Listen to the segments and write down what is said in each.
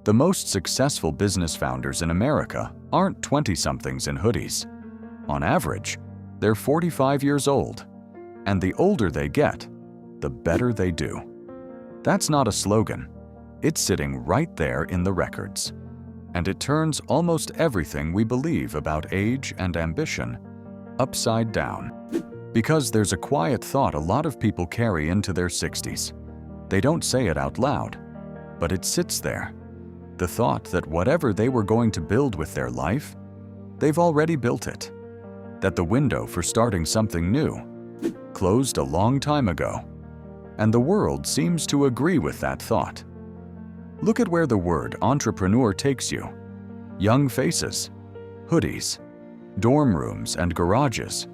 The most successful business founders in America aren't 20-somethings in hoodies. On average, they're 45 years old, and the older they get, the better they do. That's not a slogan. It's sitting right there in the records, and it turns almost everything we believe about age and ambition upside down. Because there's a quiet thought a lot of people carry into their 60s. They don't say it out loud, but it sits there. The thought that whatever they were going to build with their life, they've already built it. That the window for starting something new closed a long time ago. And the world seems to agree with that thought. Look at where the word entrepreneur takes you. Young faces, hoodies, dorm rooms, and garages.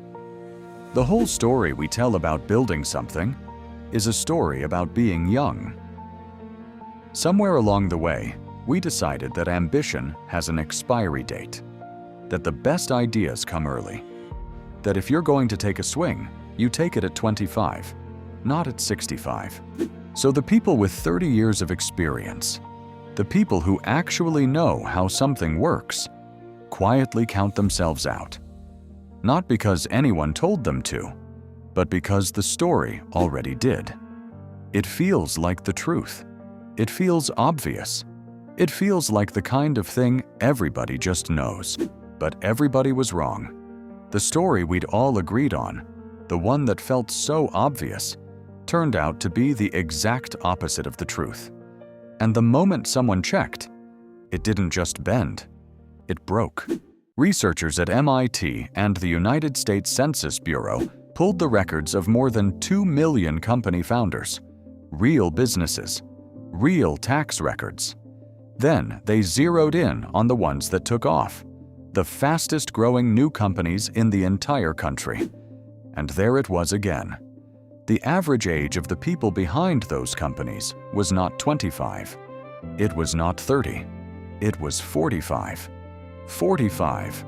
The whole story we tell about building something is a story about being young. Somewhere along the way, we decided that ambition has an expiry date, that the best ideas come early, that if you're going to take a swing, you take it at 25, not at 65. So the people with 30 years of experience, the people who actually know how something works, quietly count themselves out. Not because anyone told them to, but because the story already did. It feels like the truth. It feels obvious. It feels like the kind of thing everybody just knows. But everybody was wrong. The story we'd all agreed on, the one that felt so obvious, turned out to be the exact opposite of the truth. And the moment someone checked, it didn't just bend, it broke. Researchers at MIT and the United States Census Bureau pulled the records of more than 2 million company founders, real businesses, real tax records. Then they zeroed in on the ones that took off, the fastest growing new companies in the entire country. And there it was again. The average age of the people behind those companies was not 25. It was not 30. It was 45. 45,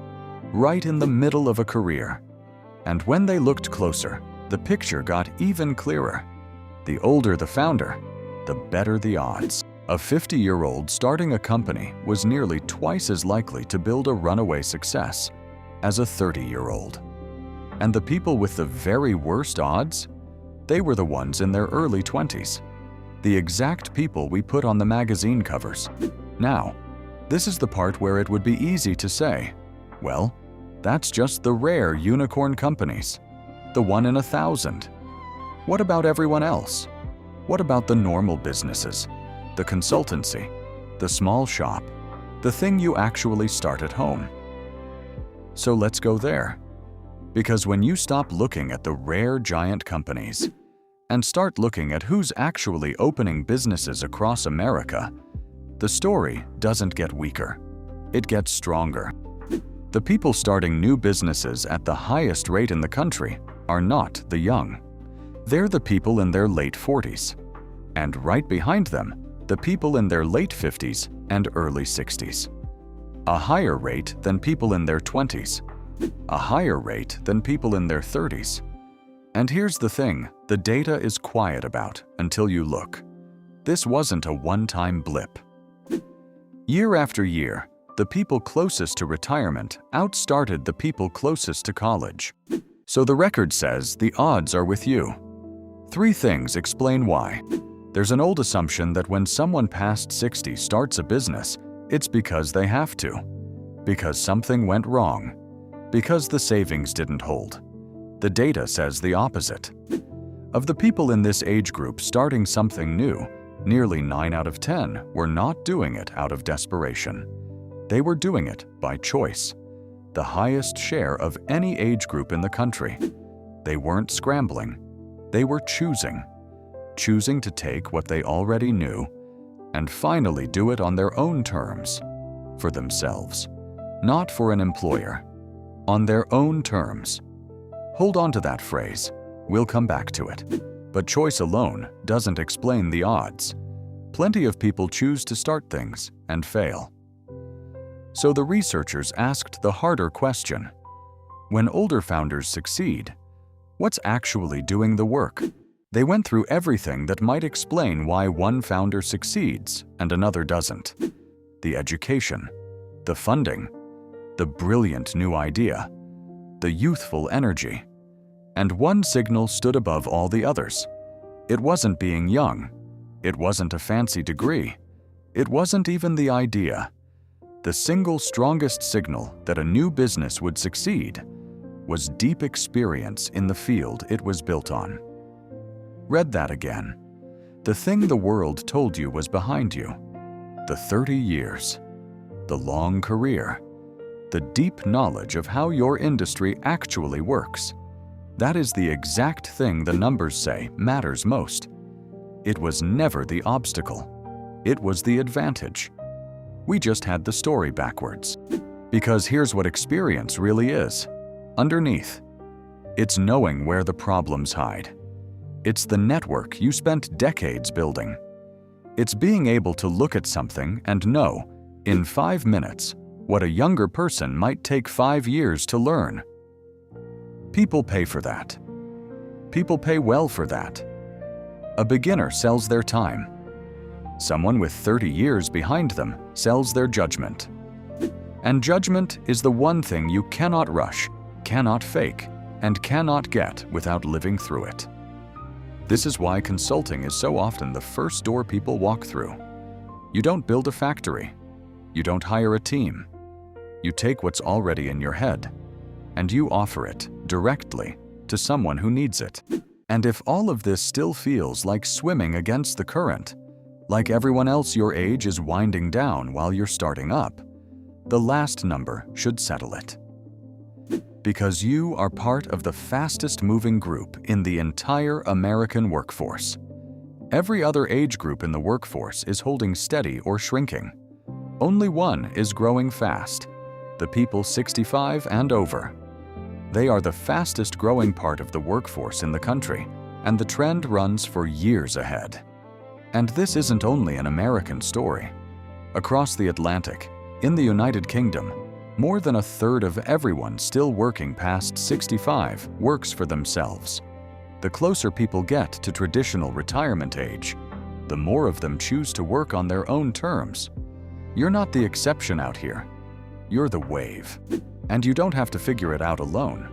right in the middle of a career. And when they looked closer, the picture got even clearer. The older the founder, the better the odds. A 50-year-old starting a company was nearly twice as likely to build a runaway success as a 30-year-old. And the people with the very worst odds? They were the ones in their early 20s. The exact people we put on the magazine covers. Now, this is the part where it would be easy to say, well, that's just the rare unicorn companies, the 1 in 1,000. What about everyone else? What about the normal businesses, the consultancy, the small shop, the thing you actually start at home? So let's go there. Because when you stop looking at the rare giant companies and start looking at who's actually opening businesses across America, the story doesn't get weaker. It gets stronger. The people starting new businesses at the highest rate in the country are not the young. They're the people in their late 40s. And right behind them, the people in their late 50s and early 60s. A higher rate than people in their 20s. A higher rate than people in their 30s. And here's the thing the data is quiet about until you look. This wasn't a one-time blip. Year after year, the people closest to retirement outstarted the people closest to college. So the record says the odds are with you. 3 things explain why. There's an old assumption that when someone past 60 starts a business, it's because they have to. Because something went wrong. Because the savings didn't hold. The data says the opposite. Of the people in this age group starting something new, nearly 9 out of 10 were not doing it out of desperation. They were doing it by choice, the highest share of any age group in the country. They weren't scrambling. They were choosing to take what they already knew and finally do it on their own terms, for themselves, not for an employer, on their own terms. Hold on to that phrase. We'll come back to it. But choice alone doesn't explain the odds. Plenty of people choose to start things and fail. So the researchers asked the harder question. When older founders succeed, what's actually doing the work? They went through everything that might explain why one founder succeeds and another doesn't. the education, the funding, the brilliant new idea, the youthful energy. And one signal stood above all the others. It wasn't being young. It wasn't a fancy degree. It wasn't even the idea. The single strongest signal that a new business would succeed was deep experience in the field it was built on. Read that again. The thing the world told you was behind you. The 30 years. The long career. The deep knowledge of how your industry actually works. That is the exact thing the numbers say matters most. It was never the obstacle. It was the advantage. We just had the story backwards. Because here's what experience really is. Underneath, it's knowing where the problems hide. It's the network you spent decades building. It's being able to look at something and know, in 5 minutes, what a younger person might take 5 years to learn. People pay for that. People pay well for that. A beginner sells their time. Someone with 30 years behind them sells their judgment. And judgment is the one thing you cannot rush, cannot fake, and cannot get without living through it. This is why consulting is so often the first door people walk through. You don't build a factory. You don't hire a team. You take what's already in your head, and you offer it directly to someone who needs it. And if all of this still feels like swimming against the current, like everyone else your age is winding down while you're starting up, the last number should settle it. Because you are part of the fastest moving group in the entire American workforce. Every other age group in the workforce is holding steady or shrinking. Only one is growing fast, the people 65 and over. They are the fastest growing part of the workforce in the country, and the trend runs for years ahead. And this isn't only an American story. Across the Atlantic, in the United Kingdom, more than a third of everyone still working past 65 works for themselves. The closer people get to traditional retirement age, the more of them choose to work on their own terms. You're not the exception out here. You're the wave. And you don't have to figure it out alone.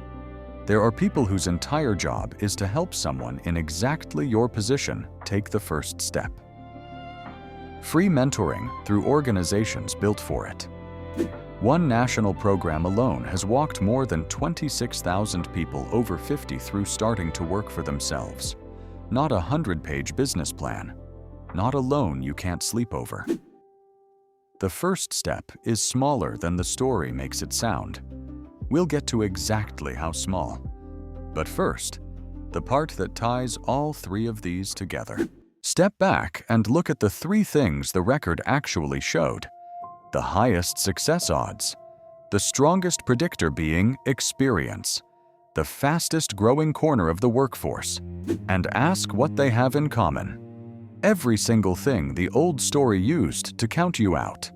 There are people whose entire job is to help someone in exactly your position take the first step. Free mentoring through organizations built for it. One national program alone has walked more than 26,000 people over 50 through starting to work for themselves. Not a 100-page business plan. Not a loan you can't sleep over. The first step is smaller than the story makes it sound. We'll get to exactly how small. But first, the part that ties all three of these together. Step back and look at the three things the record actually showed. The highest success odds, the strongest predictor being experience, the fastest growing corner of the workforce, and ask what they have in common. Every single thing the old story used to count you out.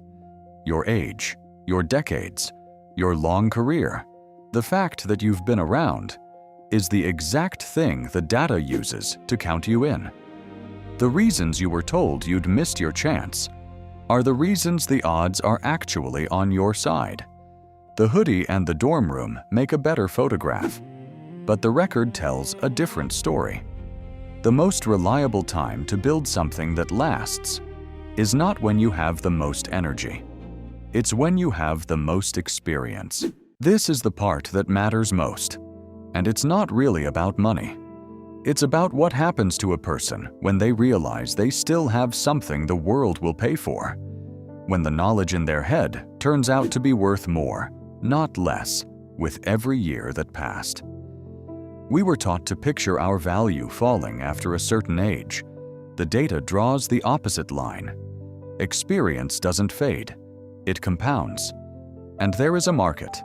Your age, your decades, your long career, the fact that you've been around, is the exact thing the data uses to count you in. The reasons you were told you'd missed your chance are the reasons the odds are actually on your side. The hoodie and the dorm room make a better photograph, but the record tells a different story. The most reliable time to build something that lasts is not when you have the most energy. It's when you have the most experience. This is the part that matters most, and it's not really about money. It's about what happens to a person when they realize they still have something the world will pay for. When the knowledge in their head turns out to be worth more, not less, with every year that passed. We were taught to picture our value falling after a certain age. The data draws the opposite line. Experience doesn't fade, it compounds. And there is a market,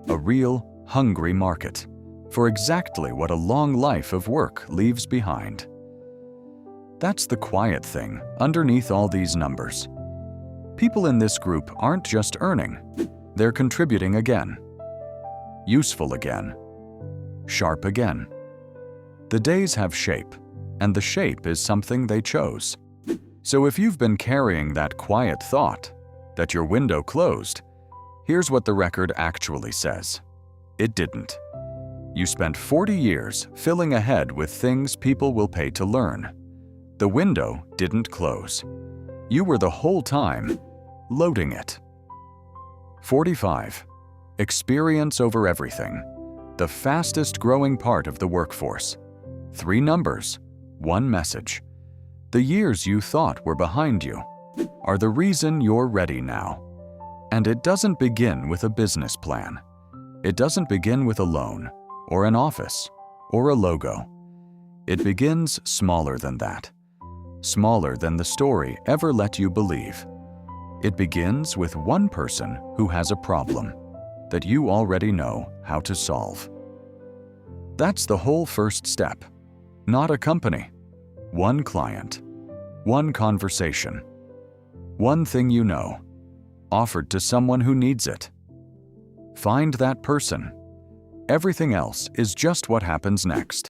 a real, hungry market, for exactly what a long life of work leaves behind. That's the quiet thing underneath all these numbers. People in this group aren't just earning, they're contributing again. Useful again. Sharp again. The days have shape, and the shape is something they chose. So if you've been carrying that quiet thought, that your window closed, here's what the record actually says. It didn't. You spent 40 years filling ahead with things people will pay to learn. The window didn't close. You were the whole time loading it. 45. Experience over everything. The fastest growing part of the workforce. 3 numbers, 1 message. The years you thought were behind you are the reason you're ready now. And it doesn't begin with a business plan. It doesn't begin with a loan, or an office, or a logo. It begins smaller than that. Smaller than the story ever let you believe. It begins with one person who has a problem that you already know how to solve. That's the whole first step. Not a company. One client. One conversation. One thing you know, offered to someone who needs it. Find that person. Everything else is just what happens next.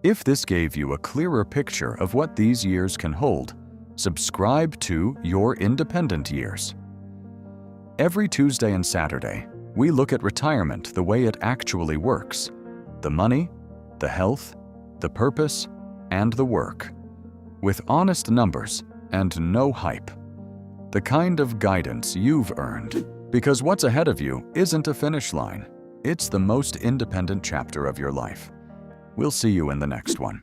If this gave you a clearer picture of what these years can hold, subscribe to Your Independent Years. Every Tuesday and Saturday, we look at retirement the way it actually works. The money, the health, the purpose, and the work. With honest numbers and no hype. The kind of guidance you've earned. Because what's ahead of you isn't a finish line. It's the most independent chapter of your life. We'll see you in the next one.